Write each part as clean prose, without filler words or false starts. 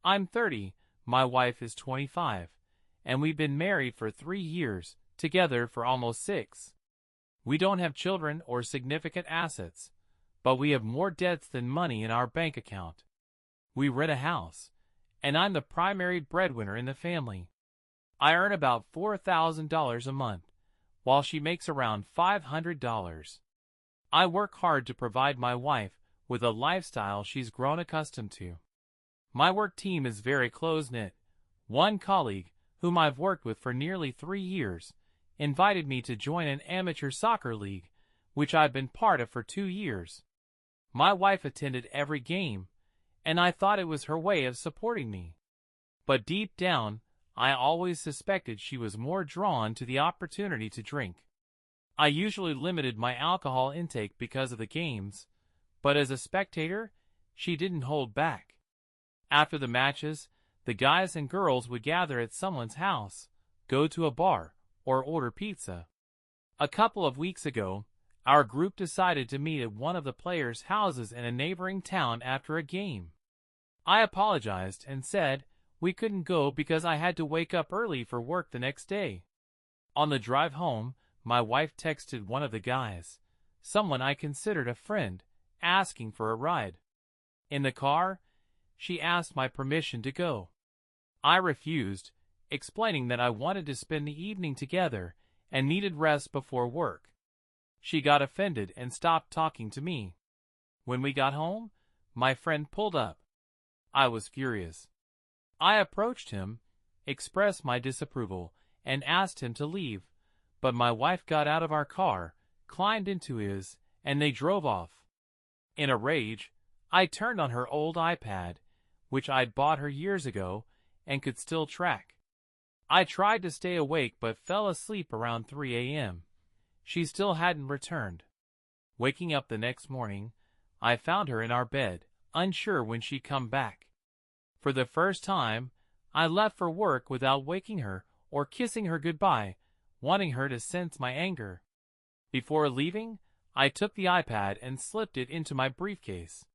I'm 30, my wife is 25, and we've been married for 3 years, together for almost 6. We don't have children or significant assets, but we have more debts than money in our bank account. We rent a house, and I'm the primary breadwinner in the family. I earn about $4,000 a month, while she makes around $500. I work hard to provide my wife with a lifestyle she's grown accustomed to. My work team is very close-knit. One colleague, whom I've worked with for nearly 3 years, invited me to join an amateur soccer league, which I've been part of for 2 years. My wife attended every game, and I thought it was her way of supporting me. But deep down, I always suspected she was more drawn to the opportunity to drink. I usually limited my alcohol intake because of the games, but as a spectator, she didn't hold back. After the matches, the guys and girls would gather at someone's house, go to a bar, or order pizza. A couple of weeks ago, our group decided to meet at one of the players' houses in a neighboring town after a game. I apologized and said we couldn't go because I had to wake up early for work the next day. On the drive home, my wife texted one of the guys, someone I considered a friend, asking for a ride. In the car, she asked my permission to go. I refused, explaining that I wanted to spend the evening together and needed rest before work. She got offended and stopped talking to me. When we got home, my friend pulled up. I was furious. I approached him, expressed my disapproval, and asked him to leave, but my wife got out of our car, climbed into his, and they drove off. In a rage, I turned on her old iPad, which I'd bought her years ago, and could still track. I tried to stay awake but fell asleep around 3 a.m. She still hadn't returned. Waking up the next morning, I found her in our bed, unsure when she'd come back. For the first time, I left for work without waking her or kissing her goodbye, wanting her to sense my anger. Before leaving, I took the iPad and slipped it into my briefcase.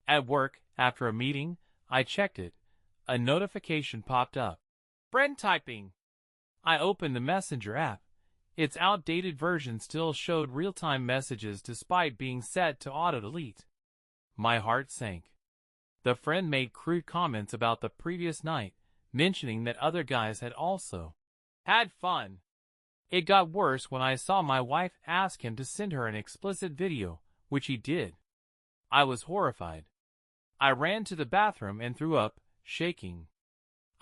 At work, after a meeting, I checked it. A notification popped up. Friend typing. I opened the Messenger app. Its outdated version still showed real-time messages despite being set to auto-delete. My heart sank. The friend made crude comments about the previous night, mentioning that other guys had also had fun. It got worse when I saw my wife ask him to send her an explicit video, which he did. I was horrified. I ran to the bathroom and threw up, shaking.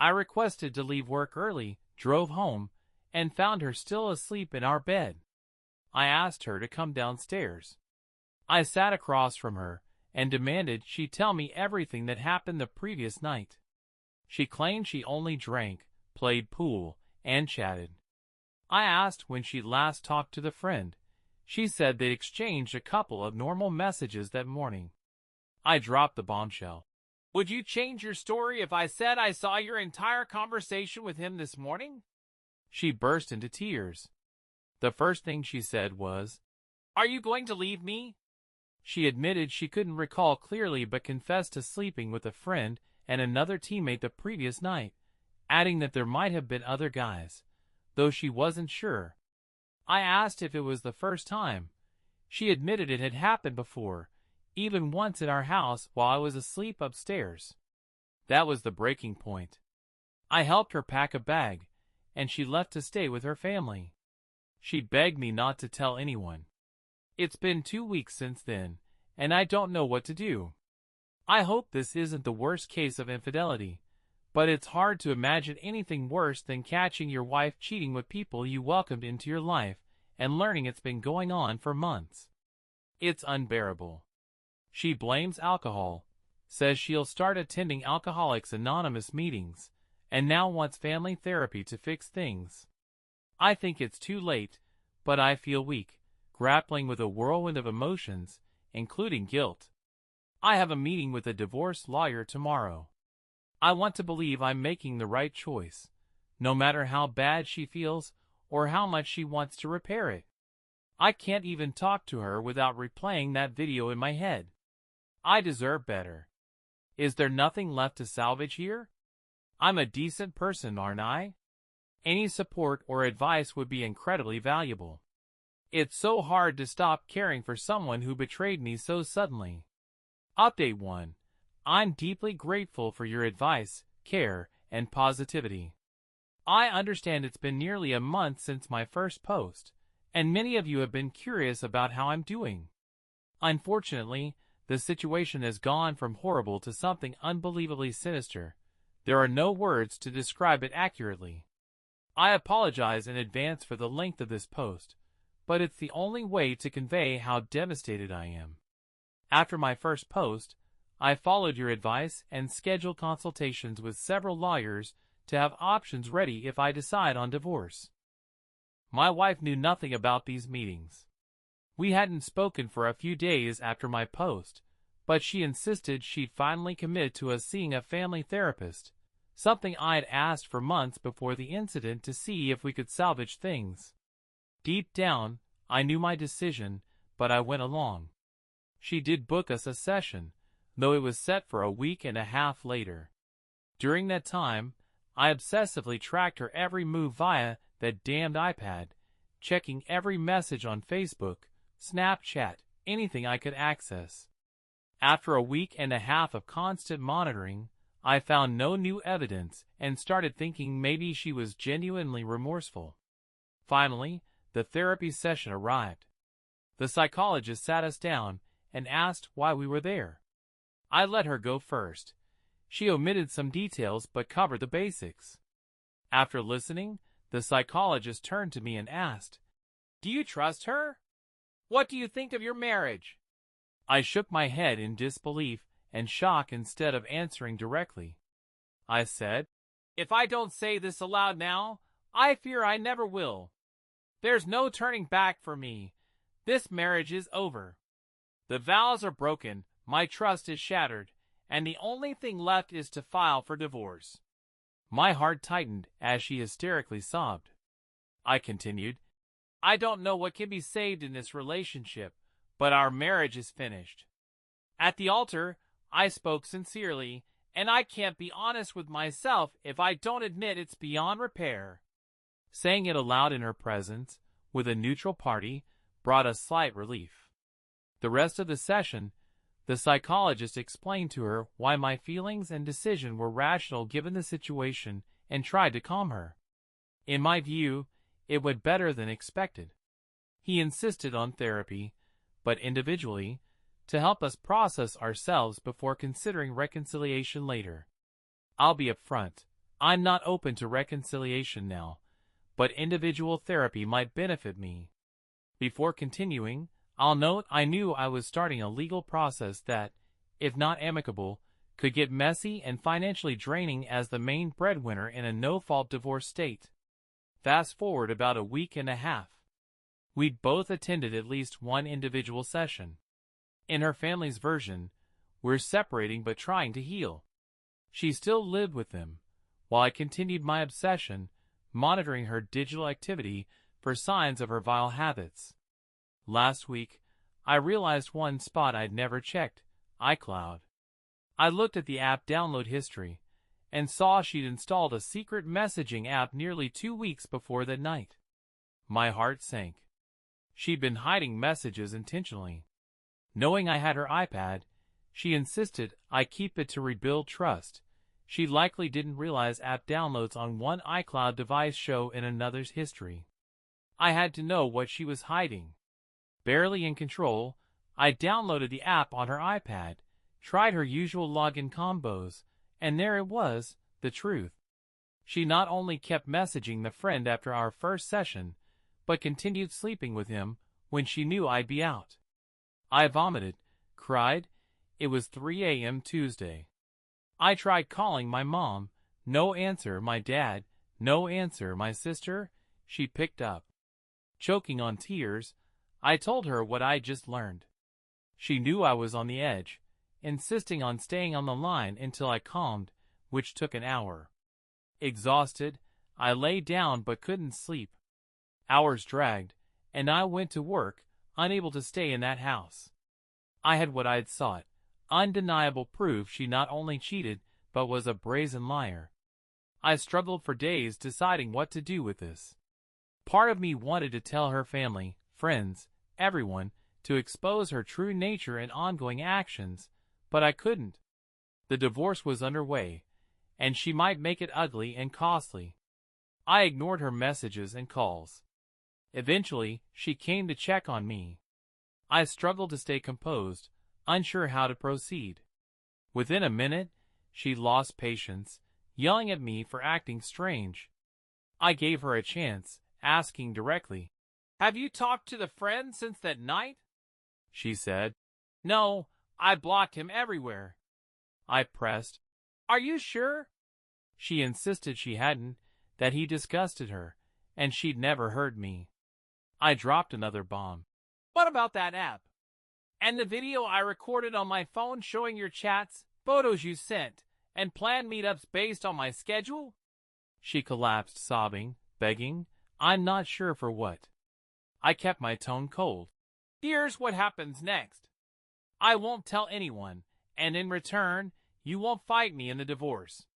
I requested to leave work early, drove home, and found her still asleep in our bed. I asked her to come downstairs. I sat across from her and demanded she tell me everything that happened the previous night. She claimed she only drank, played pool, and chatted. I asked when she last talked to the friend. She said they exchanged a couple of normal messages that morning. I dropped the bombshell. Would you change your story if I said I saw your entire conversation with him this morning? She burst into tears. The first thing she said was, "Are you going to leave me?" She admitted she couldn't recall clearly but confessed to sleeping with a friend and another teammate the previous night, adding that there might have been other guys, though she wasn't sure. I asked if it was the first time. She admitted it had happened before, even once in our house while I was asleep upstairs. That was the breaking point. I helped her pack a bag, and she left to stay with her family. She begged me not to tell anyone. It's been 2 weeks since then, and I don't know what to do. I hope this isn't the worst case of infidelity, but it's hard to imagine anything worse than catching your wife cheating with people you welcomed into your life and learning it's been going on for months. It's unbearable. She blames alcohol, says she'll start attending Alcoholics Anonymous meetings, and now wants family therapy to fix things. I think it's too late, but I feel weak, grappling with a whirlwind of emotions, including guilt. I have a meeting with a divorce lawyer tomorrow. I want to believe I'm making the right choice, no matter how bad she feels or how much she wants to repair it. I can't even talk to her without replaying that video in my head. I deserve better. Is there nothing left to salvage here? I'm a decent person, aren't I? Any support or advice would be incredibly valuable. It's so hard to stop caring for someone who betrayed me so suddenly. Update 1. I'm deeply grateful for your advice, care, and positivity. I understand it's been nearly a month since my first post, and many of you have been curious about how I'm doing. Unfortunately, the situation has gone from horrible to something unbelievably sinister. There are no words to describe it accurately. I apologize in advance for the length of this post, but it's the only way to convey how devastated I am. After my first post, I followed your advice and scheduled consultations with several lawyers to have options ready if I decide on divorce. My wife knew nothing about these meetings. We hadn't spoken for a few days after my post, but she insisted she'd finally commit to us seeing a family therapist, something I'd asked for months before the incident to see if we could salvage things. Deep down, I knew my decision, but I went along. She did book us a session, though it was set for a week and a half later. During that time, I obsessively tracked her every move via that damned iPad, checking every message on Facebook, Snapchat, anything I could access. After a week and a half of constant monitoring, I found no new evidence and started thinking maybe she was genuinely remorseful. Finally, the therapy session arrived. The psychologist sat us down and asked why we were there. I let her go first. She omitted some details but covered the basics. After listening, the psychologist turned to me and asked, "Do you trust her? What do you think of your marriage?" I shook my head in disbelief and shock instead of answering directly. I said, "If I don't say this aloud now, I fear I never will. There's no turning back for me. This marriage is over. The vows are broken, my trust is shattered, and the only thing left is to file for divorce." My heart tightened as she hysterically sobbed. I continued, "I don't know what can be saved in this relationship, but our marriage is finished. At the altar, I spoke sincerely, and I can't be honest with myself if I don't admit it's beyond repair." Saying it aloud in her presence, with a neutral party, brought us slight relief. The rest of the session, the psychologist explained to her why my feelings and decision were rational given the situation and tried to calm her. In my view, it went better than expected. He insisted on therapy, but individually, to help us process ourselves before considering reconciliation later. I'll be upfront. I'm not open to reconciliation now, but individual therapy might benefit me. Before continuing, I'll note I knew I was starting a legal process that, if not amicable, could get messy and financially draining as the main breadwinner in a no-fault divorce state. Fast forward about a week and a half. We'd both attended at least one individual session. In her family's version, we're separating but trying to heal. She still lived with them, while I continued my obsession, monitoring her digital activity for signs of her vile habits. Last week, I realized one spot I'd never checked, iCloud. I looked at the app download history, and saw she'd installed a secret messaging app nearly 2 weeks before that night. My heart sank. She'd been hiding messages intentionally. Knowing I had her iPad, she insisted I keep it to rebuild trust. She likely didn't realize app downloads on one iCloud device show in another's history. I had to know what she was hiding. Barely in control, I downloaded the app on her iPad, tried her usual login combos, and there it was, the truth. She not only kept messaging the friend after our first session, but continued sleeping with him when she knew I'd be out. I vomited, cried. It was 3 a.m. Tuesday. I tried calling my mom, no answer. My dad, no answer. My sister, she picked up. Choking on tears, I told her what I'd just learned. She knew I was on the edge, insisting on staying on the line until I calmed, which took an hour. Exhausted, I lay down but couldn't sleep. Hours dragged, and I went to work, unable to stay in that house. I had what I'd sought, undeniable proof she not only cheated but was a brazen liar. I struggled for days deciding what to do with this. Part of me wanted to tell her family, friends, everyone, to expose her true nature and ongoing actions, but I couldn't. The divorce was underway, and she might make it ugly and costly. I ignored her messages and calls. Eventually, she came to check on me. I struggled to stay composed, unsure how to proceed. Within a minute, she lost patience, yelling at me for acting strange. I gave her a chance, asking directly, "Have you talked to the friend since that night?" She said, "No, I blocked him everywhere." I pressed, "Are you sure?" She insisted she hadn't, that he disgusted her, and she'd never heard me. I dropped another bomb. "What about that app? And the video I recorded on my phone showing your chats, photos you sent, and planned meetups based on my schedule?" She collapsed, sobbing, begging, I'm not sure for what. I kept my tone cold. "Here's what happens next. I won't tell anyone, and in return, you won't fight me in the divorce.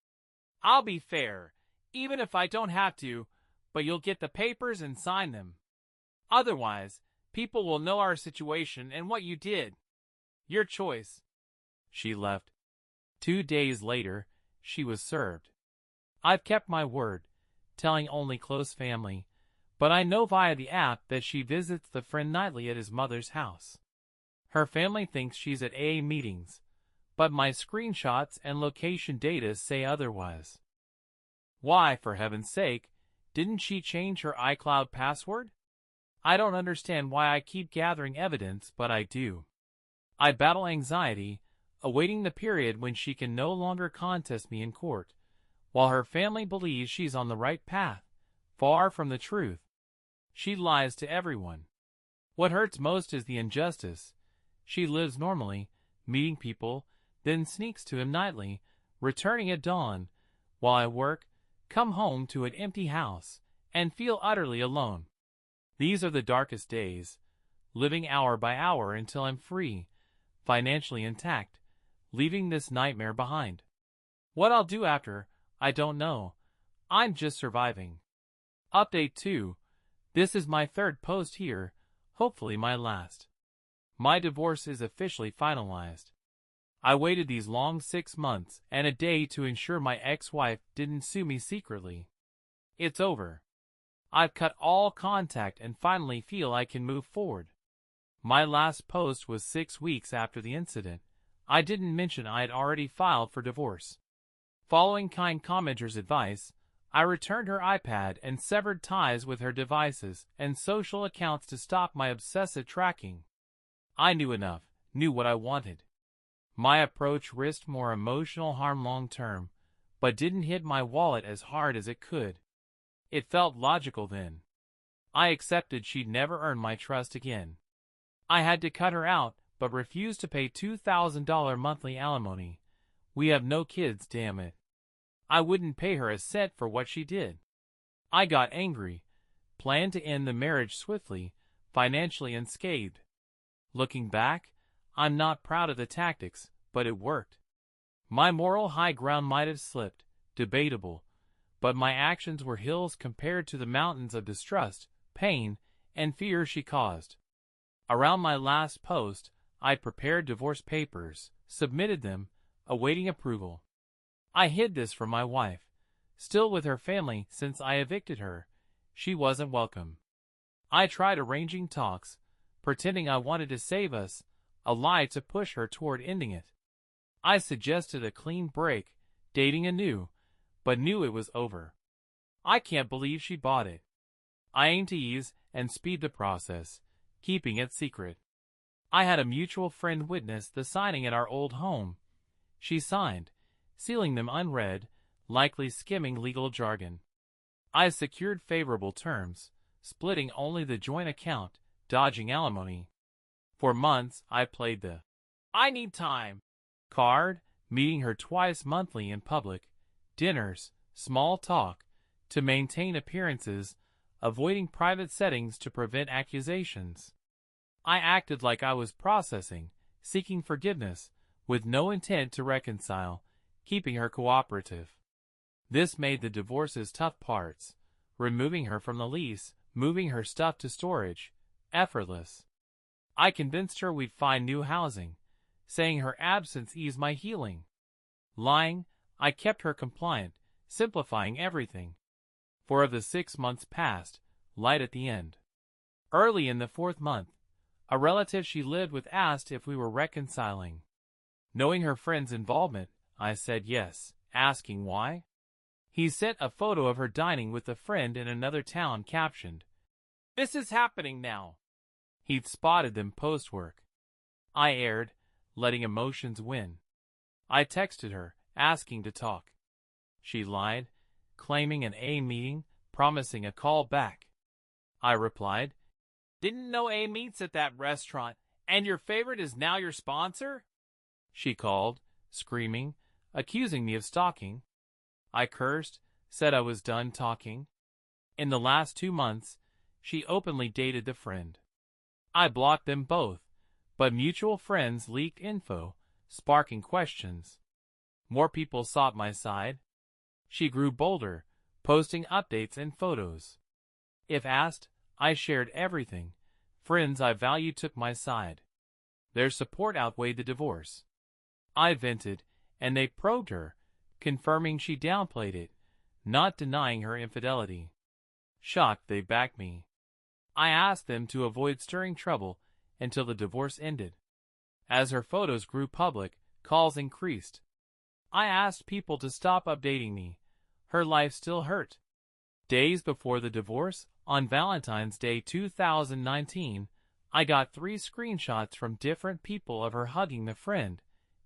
I'll be fair, even if I don't have to, but you'll get the papers and sign them. Otherwise, people will know our situation and what you did. Your choice." She left. 2 days later, she was served. I've kept my word, telling only close family, but I know via the app that she visits the friend nightly at his mother's house. Her family thinks she's at AA meetings, but my screenshots and location data say otherwise. Why, for heaven's sake, didn't she change her iCloud password? I don't understand why I keep gathering evidence, but I do. I battle anxiety, awaiting the period when she can no longer contest me in court, while her family believes she's on the right path, far from the truth. She lies to everyone. What hurts most is the injustice. She lives normally, meeting people, then sneaks to him nightly, returning at dawn, while I work, come home to an empty house, and feel utterly alone. These are the darkest days, living hour by hour until I'm free, financially intact, leaving this nightmare behind. What I'll do after, I don't know. I'm just surviving. Update 2. This is my third post here, hopefully my last. My divorce is officially finalized. I waited these long 6 months and a day to ensure my ex-wife didn't sue me secretly. It's over. I've cut all contact and finally feel I can move forward. My last post was 6 weeks after the incident. I didn't mention I had already filed for divorce. Following kind commenters' advice, I returned her iPad and severed ties with her devices and social accounts to stop my obsessive tracking. I knew enough, knew what I wanted. My approach risked more emotional harm long term, but didn't hit my wallet as hard as it could. It felt logical then. I accepted she'd never earn my trust again. I had to cut her out, but refused to pay $2,000 monthly alimony. We have no kids, damn it. I wouldn't pay her a cent for what she did. I got angry, planned to end the marriage swiftly, financially unscathed. Looking back, I'm not proud of the tactics, but it worked. My moral high ground might have slipped, debatable, but my actions were hills compared to the mountains of distrust, pain, and fear she caused. Around my last post, I prepared divorce papers, submitted them, awaiting approval. I hid this from my wife, still with her family since I evicted her. She wasn't welcome. I tried arranging talks, pretending I wanted to save us, a lie to push her toward ending it. I suggested a clean break, dating anew, but knew it was over. I can't believe she bought it. I aimed to ease and speed the process, keeping it secret. I had a mutual friend witness the signing at our old home. She signed, sealing them unread, likely skimming legal jargon. I secured favorable terms, splitting only the joint account, dodging alimony. For months, I played the "I need time" card, meeting her twice monthly in public, dinners, small talk, to maintain appearances, avoiding private settings to prevent accusations. I acted like I was processing, seeking forgiveness, with no intent to reconcile, keeping her cooperative. This made the divorce's tough parts, removing her from the lease, moving her stuff to storage, effortless. I convinced her we'd find new housing, saying her absence eased my healing. Lying, I kept her compliant, simplifying everything. 4 of the 6 months passed, light at the end. Early in the 4th month, a relative she lived with asked if we were reconciling. Knowing her friend's involvement, I said yes, asking why. He sent a photo of her dining with a friend in another town captioned, "This is happening now." He'd spotted them post-work. I aired, letting emotions win. I texted her, asking to talk. She lied, claiming an A meeting, promising a call back. I replied, "Didn't know A meets at that restaurant, and your favorite is now your sponsor?" She called, screaming, accusing me of stalking. I cursed, said I was done talking. In the last 2 months, she openly dated the friend. I blocked them both, but mutual friends leaked info, sparking questions. More people sought my side. She grew bolder, posting updates and photos. If asked, I shared everything. Friends I valued took my side. Their support outweighed the divorce. I vented, and they probed her, confirming she downplayed it, not denying her infidelity. Shocked, they backed me. I asked them to avoid stirring trouble until the divorce ended. As her photos grew public, calls increased. I asked people to stop updating me. Her life still hurt. Days before the divorce, on Valentine's Day 2019, I got 3 screenshots from different people of her hugging the friend,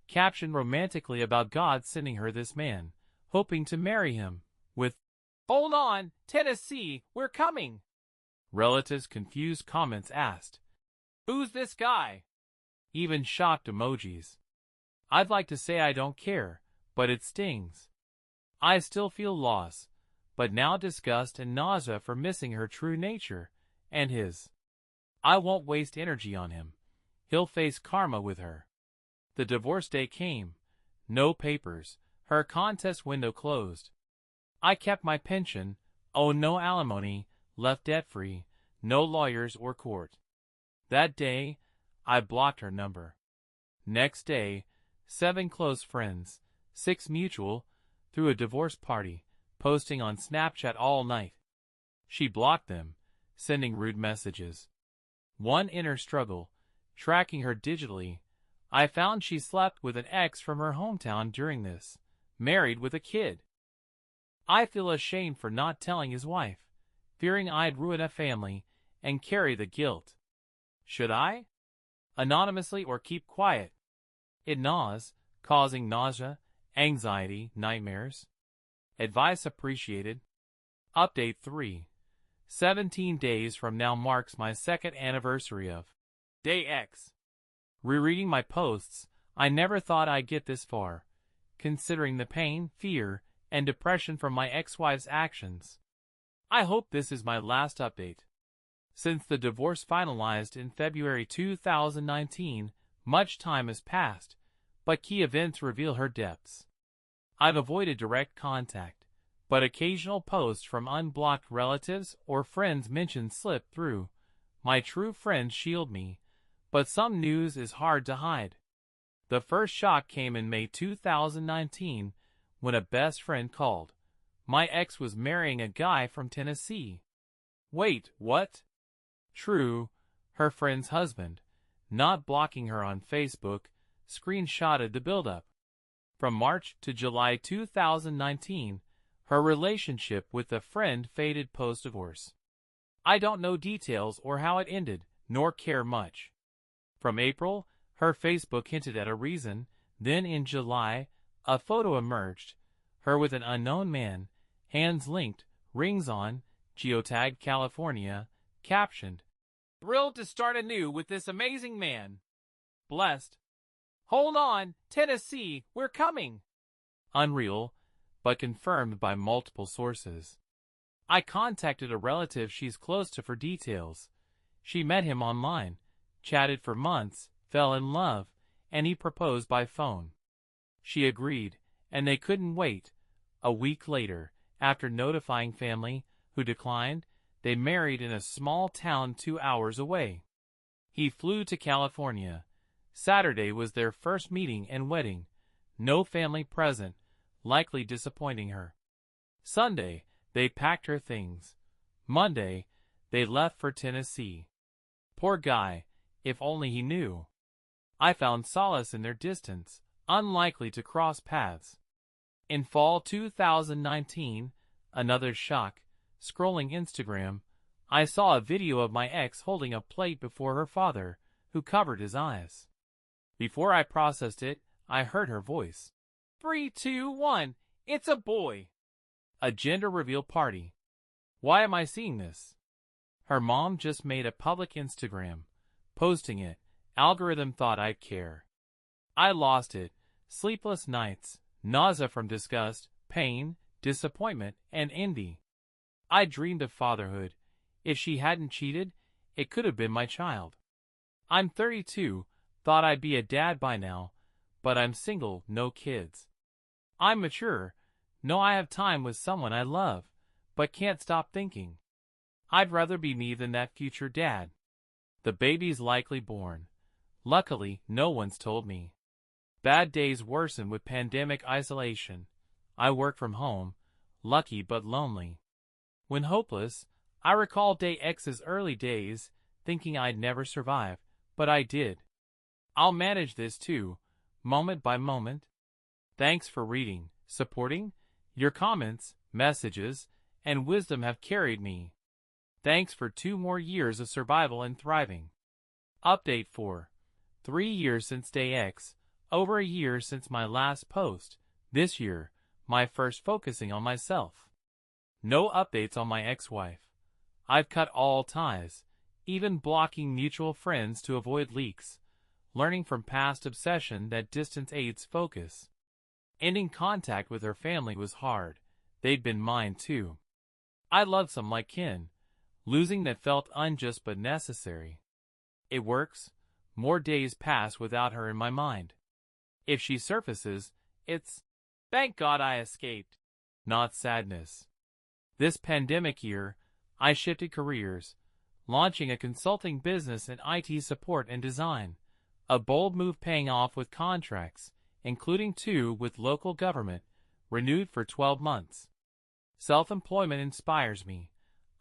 captioned romantically about God sending her this man, hoping to marry him, with, "Hold on, Tennessee, we're coming." Relatives' confused comments asked, "Who's this guy?" Even shocked emojis. I'd like to say I don't care, but it stings. I still feel loss, but now disgust and nausea for missing her true nature, and his. I won't waste energy on him. He'll face karma with her. The divorce day came. No papers. Her contest window closed. I kept my pension, owed no alimony, left debt-free, no lawyers or court. That day, I blocked her number. Next day, 7 close friends, 6 mutual, threw a divorce party, posting on Snapchat all night. She blocked them, sending rude messages. One inner struggle, tracking her digitally. I found she slept with an ex from her hometown during this, married with a kid. I feel ashamed for not telling his wife, fearing I'd ruin a family and carry the guilt. Should I? Anonymously or keep quiet? It gnaws, causing nausea, anxiety, nightmares. Advice appreciated. Update 3. 17 days from now marks my 2nd anniversary of Day X. Rereading my posts, I never thought I'd get this far, considering the pain, fear, and depression from my ex-wife's actions. I hope this is my last update. Since the divorce finalized in February 2019, much time has passed, but key events reveal her depths. I've avoided direct contact, but occasional posts from unblocked relatives or friends mentioned slip through. My true friends shield me, but some news is hard to hide. The first shock came in May 2019 when a best friend called. My ex was marrying a guy from Tennessee. Wait, what? True, her friend's husband, not blocking her on Facebook, screenshotted the buildup. From March to July 2019, her relationship with a friend faded post-divorce. I don't know details or how it ended, nor care much. From April, her Facebook hinted at a reason, then in July, a photo emerged, her with an unknown man, hands linked, rings on, geotagged California, captioned, "Thrilled to start anew with this amazing man. Blessed. Hold on, Tennessee, we're coming." Unreal, but confirmed by multiple sources. I contacted a relative she's close to for details. She met him online, chatted for months, fell in love, and he proposed by phone. She agreed, and they couldn't wait. A week later, after notifying family, who declined, they married in a small town 2 hours away. He flew to California. Saturday was their first meeting and wedding. No family present, likely disappointing her. Sunday, they packed her things. Monday, they left for Tennessee. Poor guy, if only he knew. I found solace in their distance, unlikely to cross paths. In fall 2019, another shock, scrolling Instagram, I saw a video of my ex holding a plate before her father, who covered his eyes. Before I processed it, I heard her voice. 3, 2, 1, it's a boy. A gender reveal party. Why am I seeing this? Her mom just made a public Instagram. Posting it, algorithm thought I'd care. I lost it. Sleepless nights, nausea from disgust, pain, disappointment, and envy. I dreamed of fatherhood. If she hadn't cheated, it could have been my child. I'm 32, thought I'd be a dad by now, but I'm single, no kids. I'm mature. Know I have time with someone I love, but can't stop thinking. I'd rather be me than that future dad. The baby's likely born. Luckily, no one's told me. Bad days worsen with pandemic isolation. I work from home, lucky but lonely. When hopeless, I recall Day X's early days, thinking I'd never survive, but I did. I'll manage this too, moment by moment. Thanks for reading, supporting. Your comments, messages, and wisdom have carried me. Thanks for 2 more years of survival and thriving. Update 4. 3 years since Day X, over a year since my last post. This year, my first focusing on myself. No updates on my ex-wife. I've cut all ties, even blocking mutual friends to avoid leaks. Learning from past obsession that distance aids focus. Ending contact with her family was hard. They'd been mine too. I loved some like kin. Losing that felt unjust but necessary. It works. More days pass without her in my mind. If she surfaces, it's, thank God I escaped, not sadness. This pandemic year, I shifted careers, launching a consulting business in IT support and design. A bold move paying off with contracts, including 2 with local government, renewed for 12 months. Self-employment inspires me.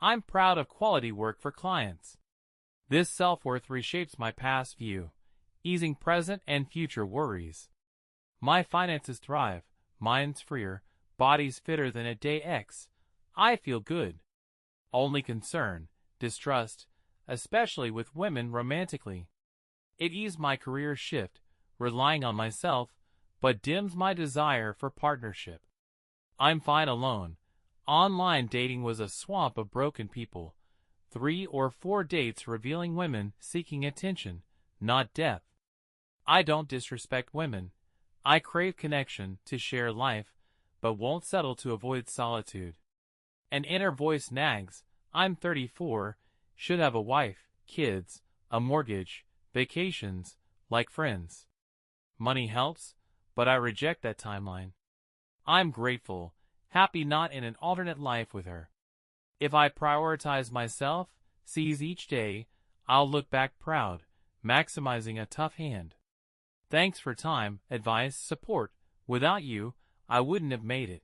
I'm proud of quality work for clients. This self-worth reshapes my past view, easing present and future worries. My finances thrive, mind's freer, body's fitter than a Day X. I feel good. Only concern, distrust, especially with women romantically. It eased my career shift, relying on myself, but dims my desire for partnership. I'm fine alone. Online dating was a swamp of broken people. 3 or 4 dates revealing women seeking attention, not depth. I don't disrespect women. I crave connection to share life, but won't settle to avoid solitude. An inner voice nags, I'm 34, should have a wife, kids, a mortgage, vacations, like friends. Money helps, but I reject that timeline. I'm grateful, happy not in an alternate life with her. If I prioritize myself, seize each day, I'll look back proud, maximizing a tough hand. Thanks for time, advice, support. Without you, I wouldn't have made it.